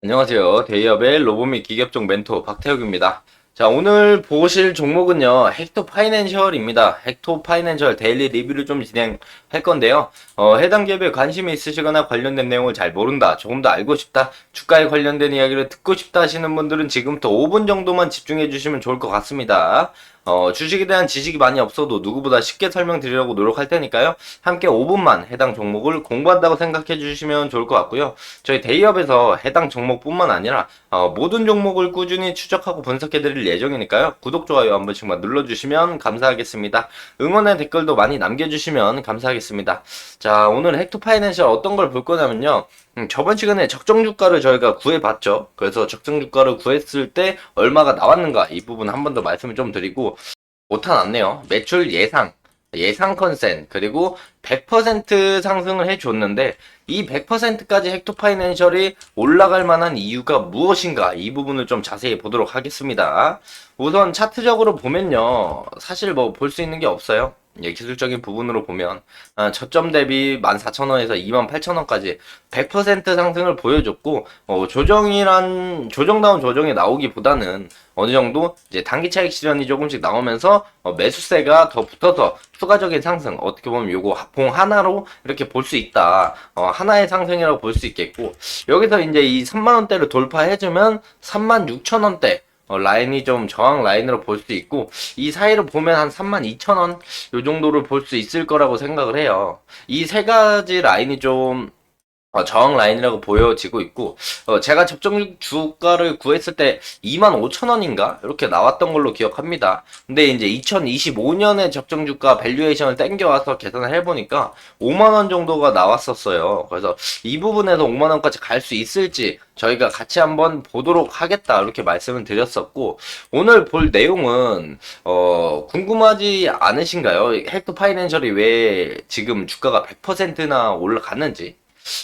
안녕하세요. 대기업의 로봇 및 기계업종 멘토 박태욱입니다. 자, 오늘 보실 종목은요, 헥토 파이낸셜입니다. 헥토 파이낸셜 데일리 리뷰를 좀 진행할 건데요. 해당 기업에 관심이 있으시거나 관련된 내용을 잘 모른다, 조금 더 알고 싶다, 주가에 관련된 이야기를 듣고 싶다 하시는 분들은 지금부터 5분 정도만 집중해 주시면 좋을 것 같습니다. 주식에 대한 지식이 많이 없어도 누구보다 쉽게 설명드리려고 노력할 테니까요. 함께 5분만 해당 종목을 공부한다고 생각해 주시면 좋을 것 같고요. 저희 대기업에서 해당 종목뿐만 아니라 모든 종목을 꾸준히 추적하고 분석해 드릴 예정이니까요. 구독, 좋아요 한 번씩만 눌러주시면 감사하겠습니다. 응원의 댓글도 많이 남겨주시면 감사하겠습니다. 자, 오늘 헥토파이낸셜 어떤 걸 볼 거냐면요. 저번 시간에 적정 주가를 저희가 구해봤죠. 그래서 적정 주가를 구했을 때 얼마가 나왔는가 이 부분 한 번 더 말씀을 좀 드리고 못타났네요. 매출 예상 컨센, 그리고 100% 상승을 해줬는데, 이 100%까지 헥토파이낸셜이 올라갈 만한 이유가 무엇인가, 이 부분을 좀 자세히 보도록 하겠습니다. 우선 차트적으로 보면요, 사실 뭐 볼 수 있는 게 없어요. 예, 기술적인 부분으로 보면 저점 대비 14,000원에서 28,000원까지 100% 상승을 보여줬고, 조정다운 조정이 나오기보다는 어느 정도 이제 단기 차익 실현이 조금씩 나오면서 매수세가 더 붙어서 추가적인 상승, 어떻게 보면 요거 봉 하나로 이렇게 볼 수 있다. 하나의 상승이라고 볼 수 있겠고, 여기서 이제 이 3만원대를 돌파해주면 36,000원대 라인이 좀 저항 라인으로 볼 수 있고, 이 사이로 보면 한 32,000원 요 정도를 볼 수 있을 거라고 생각을 해요. 이 세 가지 라인이 좀 저항 라인이라고 보여지고 있고, 제가 적정 주가를 구했을 때 25,000원인가? 이렇게 나왔던 걸로 기억합니다. 근데 이제 2025년에 적정 주가 밸류에이션을 땡겨와서 계산을 해보니까 5만원 정도가 나왔었어요. 그래서 이 부분에서 5만원까지 갈 수 있을지 저희가 같이 한번 보도록 하겠다. 이렇게 말씀을 드렸었고, 오늘 볼 내용은, 궁금하지 않으신가요? 헥토 파이낸셜이 왜 지금 주가가 100%나 올라갔는지?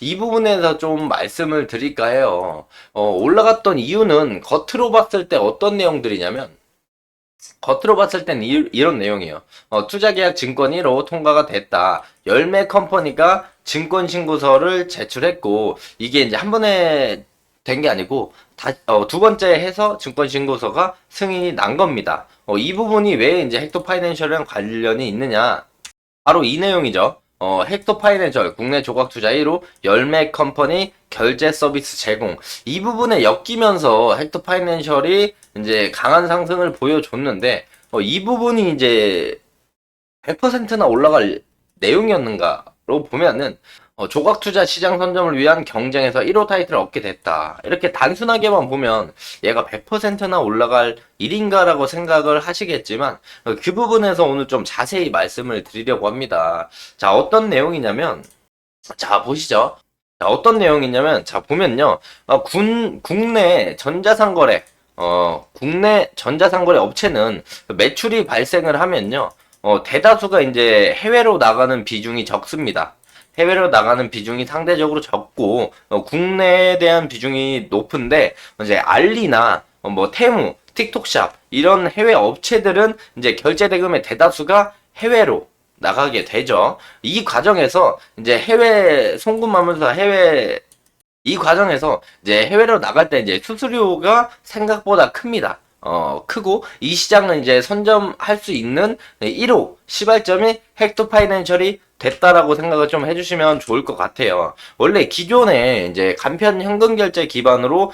이 부분에서 좀 말씀을 드릴까 해요. 올라갔던 이유는 겉으로 봤을 때 어떤 내용들이냐면, 겉으로 봤을 땐 이런 내용이에요. 투자계약 증권 1호 통과가 됐다. 열매 컴퍼니가 증권신고서를 제출했고, 이게 이제 한 번에 된 게 아니고, 두 번째 해서 증권신고서가 승인이 난 겁니다. 이 부분이 왜 이제 헥토 파이낸셜이랑 관련이 있느냐? 바로 이 내용이죠. 헥토 파이낸셜 국내 조각 투자 1호 열매 컴퍼니 결제 서비스 제공, 이 부분에 엮이면서 헥토 파이낸셜이 이제 강한 상승을 보여줬는데, 이 부분이 이제 100%나 올라갈 내용이었는가로 보면은, 조각 투자 시장 선점을 위한 경쟁에서 1호 타이틀을 얻게 됐다. 이렇게 단순하게만 보면 얘가 100%나 올라갈 일인가라고 생각을 하시겠지만, 그 부분에서 오늘 좀 자세히 말씀을 드리려고 합니다. 자, 어떤 내용이냐면, 자, 보시죠. 자, 어떤 내용이냐면, 자, 보면요. 국내 전자상거래, 국내 전자상거래 업체는 매출이 발생을 하면요. 대다수가 이제 해외로 나가는 비중이 적습니다. 해외로 나가는 비중이 상대적으로 적고, 국내에 대한 비중이 높은데, 이제 알리나, 뭐, 테무, 틱톡샵, 이런 해외 업체들은 이제 결제 대금의 대다수가 해외로 나가게 되죠. 이 과정에서 이제 해외 송금하면서 이 과정에서 이제 해외로 나갈 때 이제 수수료가 생각보다 큽니다. 크고, 이 시장은 이제 선점할 수 있는 1호 시발점이 헥토 파이낸셜이 됐다라고 생각을 좀 해주시면 좋을 것 같아요. 원래 기존에 이제 간편 현금 결제 기반으로,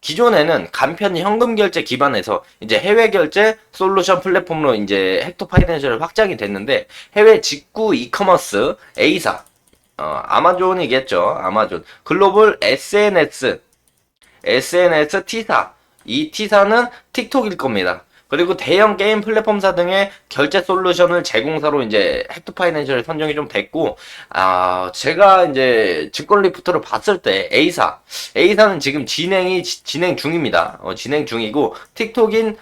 기존에는 간편 현금 결제 기반에서 이제 해외 결제 솔루션 플랫폼으로 이제 헥토 파이낸셜이 확장이 됐는데, 해외 직구 이커머스 A사, 아마존이겠죠. 아마존. 글로벌 SNS T사. 이 T사는 틱톡일 겁니다. 그리고 대형 게임 플랫폼사 등의 결제 솔루션을 제공사로 이제 헥토 파이낸셜에 선정이 좀 됐고, 제가 이제 증권 리포트를 봤을 때 A사는 지금 진행 중입니다. 진행 중이고, 틱톡인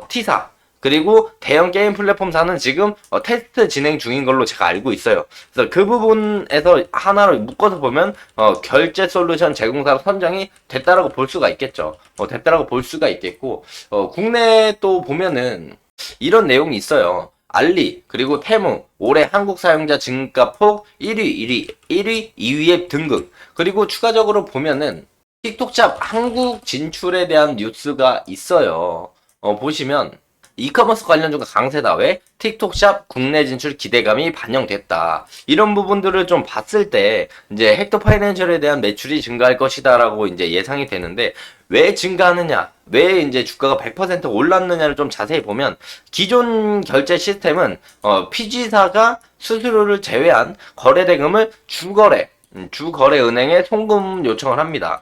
T사, 그리고 대형 게임 플랫폼사는 지금 테스트 진행 중인 걸로 제가 알고 있어요. 그래서 그 부분에서 하나로 묶어서 보면 결제 솔루션 제공사로 선정이 됐다라고 볼 수가 있겠죠. 됐다라고 볼 수가 있겠고, 국내에 또 보면은 이런 내용이 있어요. 알리, 그리고 테무, 올해 한국 사용자 증가 폭 1위, 2위에 등극. 그리고 추가적으로 보면은 틱톡샵 한국 진출에 대한 뉴스가 있어요. 보시면 이커머스 관련주가 강세다. 왜? 틱톡샵 국내 진출 기대감이 반영됐다. 이런 부분들을 좀 봤을 때 이제 헥토 파이낸셜에 대한 매출이 증가할 것이다라고 이제 예상이 되는데 왜 증가하느냐? 왜 이제 주가가 100% 올랐느냐를 좀 자세히 보면 기존 결제 시스템은 PG사가 수수료를 제외한 거래 대금을 주거래 은행에 송금 요청을 합니다.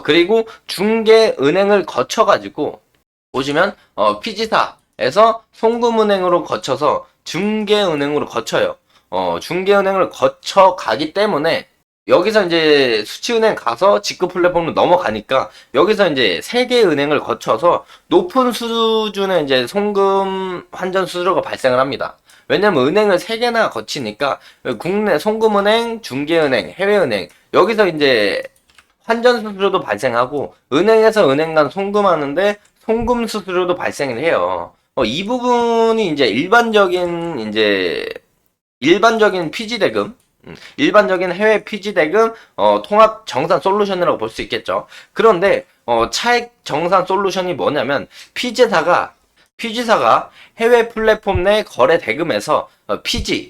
그리고 중개은행을 거쳐가지고 보시면 피지사에서 송금은행으로 거쳐서 중개은행으로 거쳐요. 중개은행을 거쳐 가기 때문에 여기서 이제 수취은행 가서 직구 플랫폼으로 넘어가니까 여기서 이제 세 개 은행을 거쳐서 높은 수준의 이제 송금 환전 수수료가 발생을 합니다. 왜냐면 은행을 세 개나 거치니까 국내 송금은행, 중개은행, 해외은행 여기서 이제 환전 수수료도 발생하고 은행에서 은행 간 송금하는데 송금 수수료도 발생을 해요. 이 부분이 이제 일반적인 피지 대금, 일반적인 해외 피지 대금 통합 정산 솔루션이라고 볼 수 있겠죠. 그런데 차액 정산 솔루션이 뭐냐면 피지사가 해외 플랫폼 내 거래 대금에서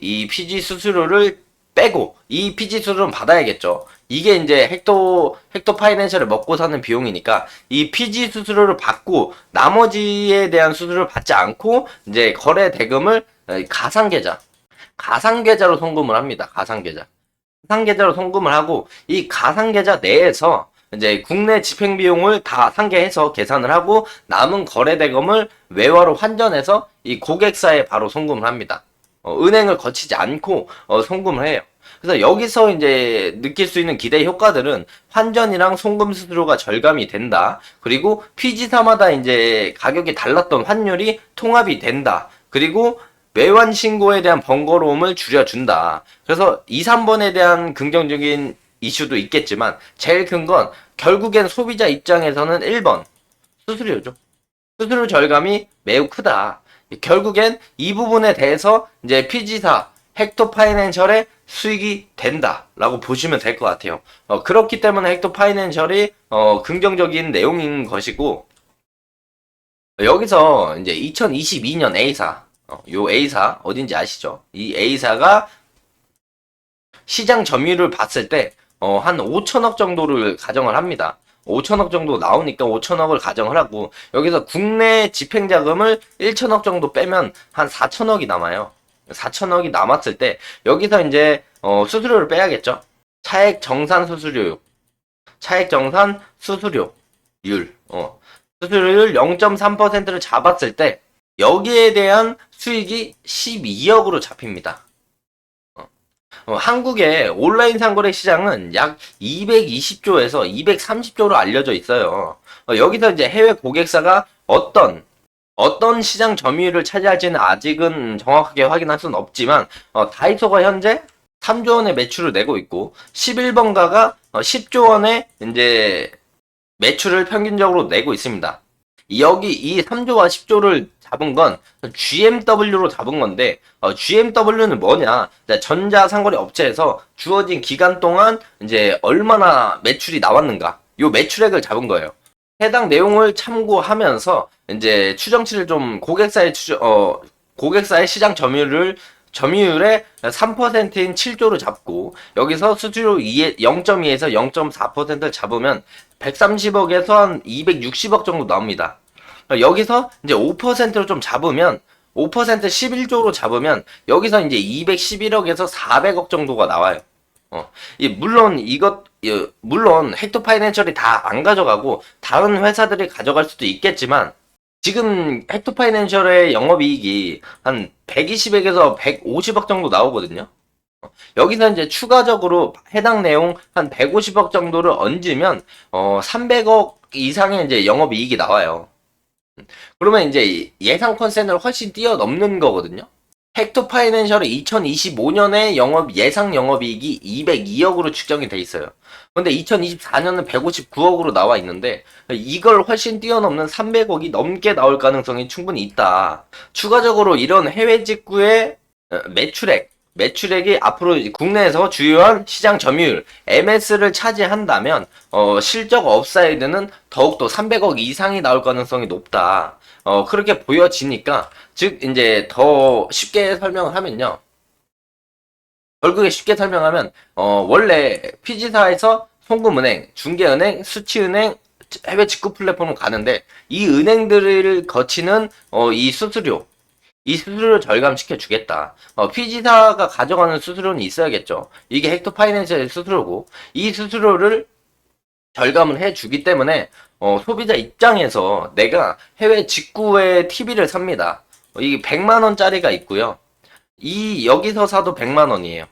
이 피지 수수료를 빼고 이 피지 수수료는 받아야겠죠. 이게 이제 헥토 파이낸셜을 먹고 사는 비용이니까 이 피지 수수료를 받고 나머지에 대한 수수료를 받지 않고 이제 거래 대금을 가상계좌로 송금을 합니다. 가상계좌로 송금을 하고 이 가상계좌 내에서 이제 국내 집행 비용을 다 상계해서 계산을 하고 남은 거래 대금을 외화로 환전해서 이 고객사에 바로 송금을 합니다. 은행을 거치지 않고 송금을 해요. 그래서 여기서 이제 느낄 수 있는 기대 효과들은 환전이랑 송금 수수료가 절감이 된다. 그리고 피지사마다 이제 가격이 달랐던 환율이 통합이 된다. 그리고 외환 신고에 대한 번거로움을 줄여준다. 그래서 2, 3번에 대한 긍정적인 이슈도 있겠지만 제일 큰 건 결국엔 소비자 입장에서는 1번 수수료죠. 수수료 절감이 매우 크다. 결국엔 이 부분에 대해서 이제 피지사 헥토 파이낸셜의 수익이 된다라고 보시면 될 것 같아요. 그렇기 때문에 헥토 파이낸셜이 긍정적인 내용인 것이고 여기서 이제 2022년 A사 요 A사 어딘지 아시죠? 이 A사가 시장 점유율을 봤을 때 한 5천억 정도를 가정을 합니다. 5천억 정도 나오니까 5천억을 가정을 하고 여기서 국내 집행자금을 1천억 정도 빼면 한 4천억이 남아요. 4천억이 남았을 때 여기서 이제 수수료를 빼야겠죠. 차액 정산 수수료율 수수료율 0.3%를 잡았을 때 여기에 대한 수익이 12억으로 잡힙니다. 한국의 온라인 상거래 시장은 약 220조에서 230조로 알려져 있어요. 여기서 이제 해외 고객사가 어떤 시장 점유율을 차지할지는 아직은 정확하게 확인할 수는 없지만 다이소가 현재 3조 원의 매출을 내고 있고 11번가가 10조 원의 이제 매출을 평균적으로 내고 있습니다. 여기 이 3조와 10조를 잡은 건 GMW로 잡은 건데 GMW는 뭐냐? 전자상거래 업체에서 주어진 기간 동안 이제 얼마나 매출이 나왔는가? 요 매출액을 잡은 거예요. 해당 내용을 참고하면서 이제 추정치를 좀 고객사의 시장 점유율의 3%인 7조로 잡고 여기서 수수료 0.2에서 0.4%를 잡으면 130억에서 한 260억 정도 나옵니다. 여기서 이제 5%로 좀 잡으면 5% 11조로 잡으면 여기서 이제 211억에서 400억 정도가 나와요. 물론 헥토 파이낸셜이 다 안 가져가고 다른 회사들이 가져갈 수도 있겠지만 지금 헥토 파이낸셜의 영업이익이 한 120억에서 150억 정도 나오거든요. 여기서 이제 추가적으로 해당 내용 한 150억 정도를 얹으면 300억 이상의 이제 영업이익이 나와요. 그러면 이제 예상 컨센을 훨씬 뛰어넘는 거거든요. 헥토 파이낸셜이 2025년에 예상 영업이익이 202억으로 측정이 돼 있어요. 근데 2024년은 159억으로 나와 있는데 이걸 훨씬 뛰어넘는 300억이 넘게 나올 가능성이 충분히 있다. 추가적으로 이런 해외 직구의 매출액 매출액이 앞으로 국내에서 주요한 시장 점유율 MS를 차지한다면 실적 업사이드는 더욱더 300억 이상이 나올 가능성이 높다. 그렇게 보여지니까 즉 이제 더 쉽게 설명을 하면요. 결국에 쉽게 설명하면 원래 피지사에서 송금은행, 중개은행, 수취은행, 해외 직구 플랫폼을 가는데 이 은행들을 거치는 이 수수료 절감시켜 주겠다. 피지사가 가져가는 수수료는 있어야겠죠. 이게 헥토 파이낸셜의 수수료고 이 수수료를 절감을 해 주기 때문에 소비자 입장에서 내가 해외 직구에 TV를 삽니다. 이게 100만 원짜리가 있고요. 이 여기서 사도 100만 원이에요.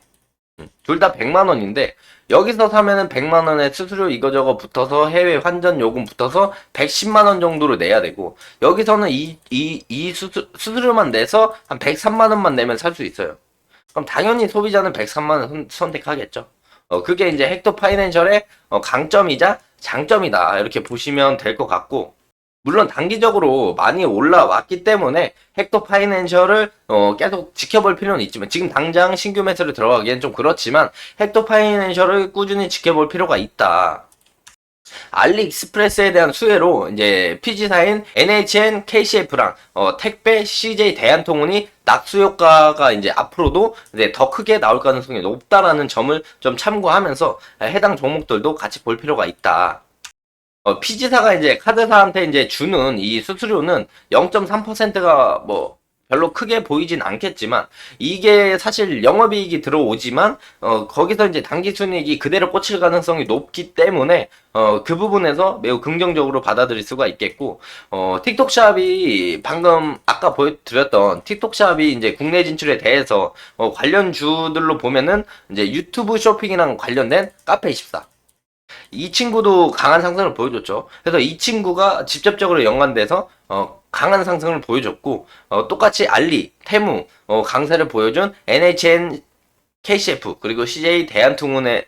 둘 다 100만 원인데 여기서 사면은 100만 원에 수수료 이거저거 붙어서 해외 환전 요금 붙어서 110만 원 정도로 내야 되고 여기서는 이 수수료만 내서 한 103만 원만 내면 살 수 있어요. 그럼 당연히 소비자는 103만 원 선택하겠죠. 그게 이제 헥토 파이낸셜의 강점이자 장점이다. 이렇게 보시면 될 것 같고 물론 단기적으로 많이 올라왔기 때문에 헥토 파이낸셜을 계속 지켜볼 필요는 있지만 지금 당장 신규 매수를 들어가기엔 좀 그렇지만 헥토 파이낸셜을 꾸준히 지켜볼 필요가 있다. 알리익스프레스에 대한 수혜로 이제 피지사인 NHN KCF랑 택배 CJ 대한통운이 낙수 효과가 이제 앞으로도 이제 더 크게 나올 가능성이 높다라는 점을 좀 참고하면서 해당 종목들도 같이 볼 필요가 있다. 피지사가 이제 카드사한테 이제 주는 이 수수료는 0.3%가 뭐 별로 크게 보이진 않겠지만 이게 사실 영업이익이 들어오지만 거기서 이제 당기순이익이 그대로 꽂힐 가능성이 높기 때문에 그 부분에서 매우 긍정적으로 받아들일 수가 있겠고 틱톡샵이 방금 아까 보여드렸던 틱톡샵이 이제 국내 진출에 대해서 관련 주들로 보면은 이제 유튜브 쇼핑이랑 관련된 카페24 이 친구도 강한 상승을 보여줬죠. 그래서 이 친구가 직접적으로 연관돼서 강한 상승을 보여줬고 똑같이 알리, 테무 강세를 보여준 NHN, KCF 그리고 CJ 대한통운에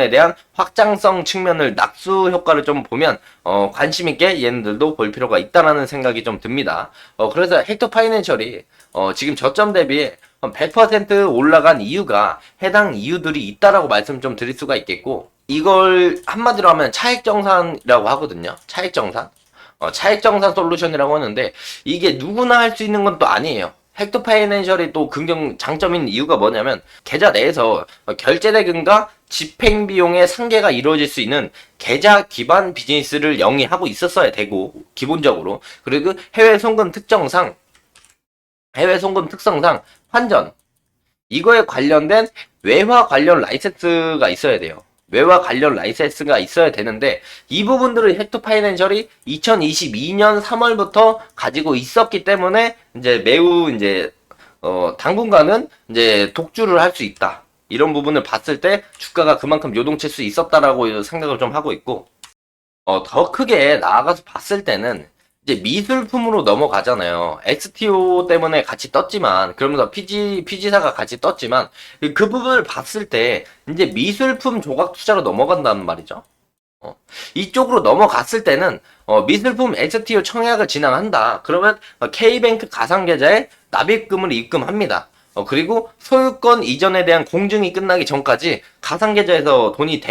대한 확장성 측면을 낙수 효과를 좀 보면 관심 있게 얘네들도 볼 필요가 있다라는 생각이 좀 듭니다. 그래서 헥토 파이낸셜이 지금 저점 대비에 100% 올라간 이유가 해당 이유들이 있다라고 말씀 좀 드릴 수가 있겠고 이걸 한마디로 하면 차액정산이라고 하거든요. 차액정산. 차액정산 솔루션이라고 하는데 이게 누구나 할 수 있는 건 또 아니에요. 헥토 파이낸셜이 또 장점인 이유가 뭐냐면 계좌 내에서 결제 대금과 집행 비용의 상계가 이루어질 수 있는 계좌 기반 비즈니스를 영위하고 있었어야 되고 기본적으로 그리고 해외 송금 특성상 환전 이거에 관련된 외화 관련 라이센스가 있어야 돼요. 외화 관련 라이센스가 있어야 되는데 이 부분들을 헥토 파이낸셜이 2022년 3월부터 가지고 있었기 때문에 이제 매우 이제 당분간은 이제 독주를 할 수 있다. 이런 부분을 봤을 때 주가가 그만큼 요동칠 수 있었다라고 생각을 좀 하고 있고 더 크게 나아가서 봤을 때는 이제 미술품으로 넘어가잖아요. XTO 때문에 같이 떴지만, 그러면서 피지사가 같이 떴지만, 그 부분을 봤을 때, 이제 미술품 조각 투자로 넘어간다는 말이죠. 이쪽으로 넘어갔을 때는, 미술품 XTO 청약을 진행한다. 그러면, K뱅크 가상계좌에 납입금을 입금합니다. 그리고 소유권 이전에 대한 공증이 끝나기 전까지 가상계좌에서 돈이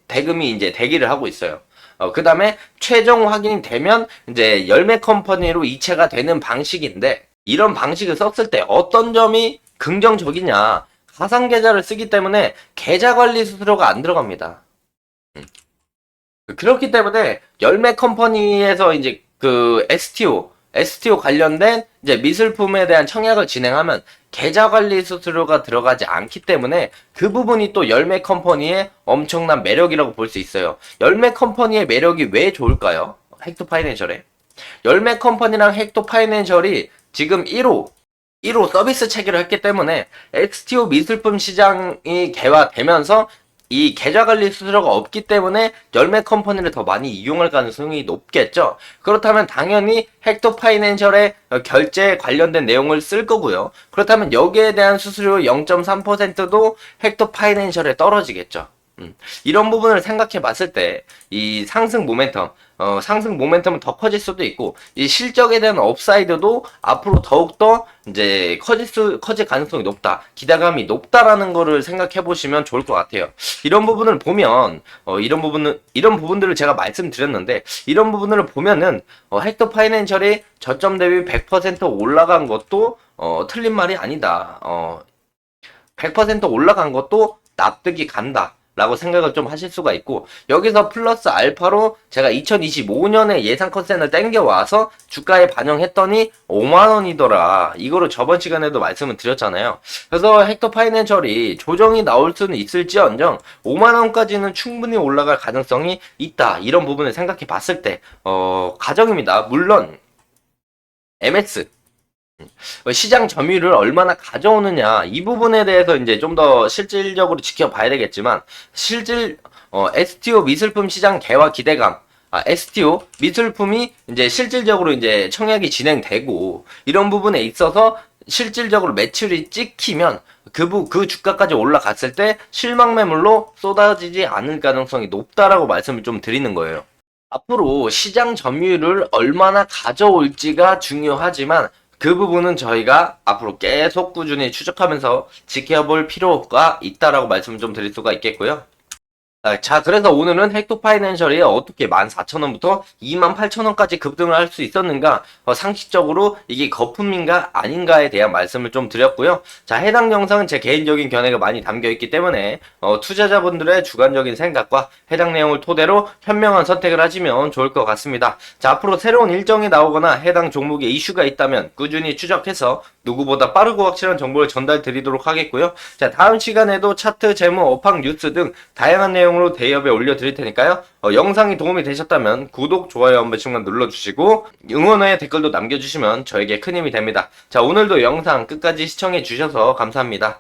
대금이 이제 대기를 하고 있어요. 그 다음에 최종 확인이 되면 이제 열매 컴퍼니로 이체가 되는 방식인데 이런 방식을 썼을 때 어떤 점이 긍정적이냐 가상계좌를 쓰기 때문에 계좌관리 수수료가 안 들어갑니다. 그렇기 때문에 열매 컴퍼니에서 이제 그 STO 관련된 이제 미술품에 대한 청약을 진행하면 계좌 관리 수수료가 들어가지 않기 때문에 그 부분이 또 열매 컴퍼니의 엄청난 매력이라고 볼 수 있어요. 열매 컴퍼니의 매력이 왜 좋을까요? 헥토 파이낸셜에. 열매 컴퍼니랑 헥토 파이낸셜이 지금 1호 서비스 체계를 했기 때문에 XTO 미술품 시장이 개화되면서 이 계좌관리 수수료가 없기 때문에 열매 컴퍼니를 더 많이 이용할 가능성이 높겠죠. 그렇다면 당연히 헥토 파이낸셜의 결제 관련된 내용을 쓸 거고요. 그렇다면 여기에 대한 수수료 0.3%도 헥토 파이낸셜에 떨어지겠죠. 이런 부분을 생각해 봤을 때, 이 상승 모멘텀은 더 커질 수도 있고, 이 실적에 대한 업사이드도 앞으로 더욱더 이제 커질 가능성이 높다, 기대감이 높다라는 거를 생각해 보시면 좋을 것 같아요. 이런 부분을 보면, 이런 부분들을 제가 말씀드렸는데, 이런 부분을 보면은, 헥터 파이낸셜이 저점 대비 100% 올라간 것도, 틀린 말이 아니다. 100% 올라간 것도 납득이 간다. 라고 생각을 좀 하실 수가 있고, 여기서 플러스 알파로 제가 2025년에 예상 컨센을 땡겨와서 주가에 반영했더니 5만원이더라. 이거를 저번 시간에도 말씀을 드렸잖아요. 그래서 헥터 파이낸셜이 조정이 나올 수는 있을지언정 5만원까지는 충분히 올라갈 가능성이 있다. 이런 부분을 생각해 봤을 때, 가정입니다. 물론, MS, 시장 점유율을 얼마나 가져오느냐, 이 부분에 대해서 이제 좀 더 실질적으로 지켜봐야 되겠지만, STO 미술품 시장 개화 기대감, STO 미술품이 이제 실질적으로 이제 청약이 진행되고, 이런 부분에 있어서 실질적으로 매출이 찍히면 그 주가까지 올라갔을 때 실망 매물로 쏟아지지 않을 가능성이 높다라고 말씀을 좀 드리는 거예요. 앞으로 시장 점유율을 얼마나 가져올지가 중요하지만, 그 부분은 저희가 앞으로 계속 꾸준히 추적하면서 지켜볼 필요가 있다라고 말씀을 좀 드릴 수가 있겠고요. 자, 그래서 오늘은 헥토 파이낸셜이 어떻게 14,000원부터 28,000원까지 급등을 할 수 있었는가, 상식적으로 이게 거품인가 아닌가에 대한 말씀을 좀 드렸고요. 자, 해당 영상은 제 개인적인 견해가 많이 담겨 있기 때문에 투자자분들의 주관적인 생각과 해당 내용을 토대로 현명한 선택을 하시면 좋을 것 같습니다. 자, 앞으로 새로운 일정이 나오거나 해당 종목에 이슈가 있다면 꾸준히 추적해서 누구보다 빠르고 확실한 정보를 전달 드리도록 하겠고요. 자, 다음 시간에도 차트, 재무, 업황, 뉴스 등 다양한 내용으로 대여에 올려드릴 테니까요. 영상이 도움이 되셨다면 구독, 좋아요 한 번씩만 눌러주시고 응원의 댓글도 남겨주시면 저에게 큰 힘이 됩니다. 자, 오늘도 영상 끝까지 시청해주셔서 감사합니다.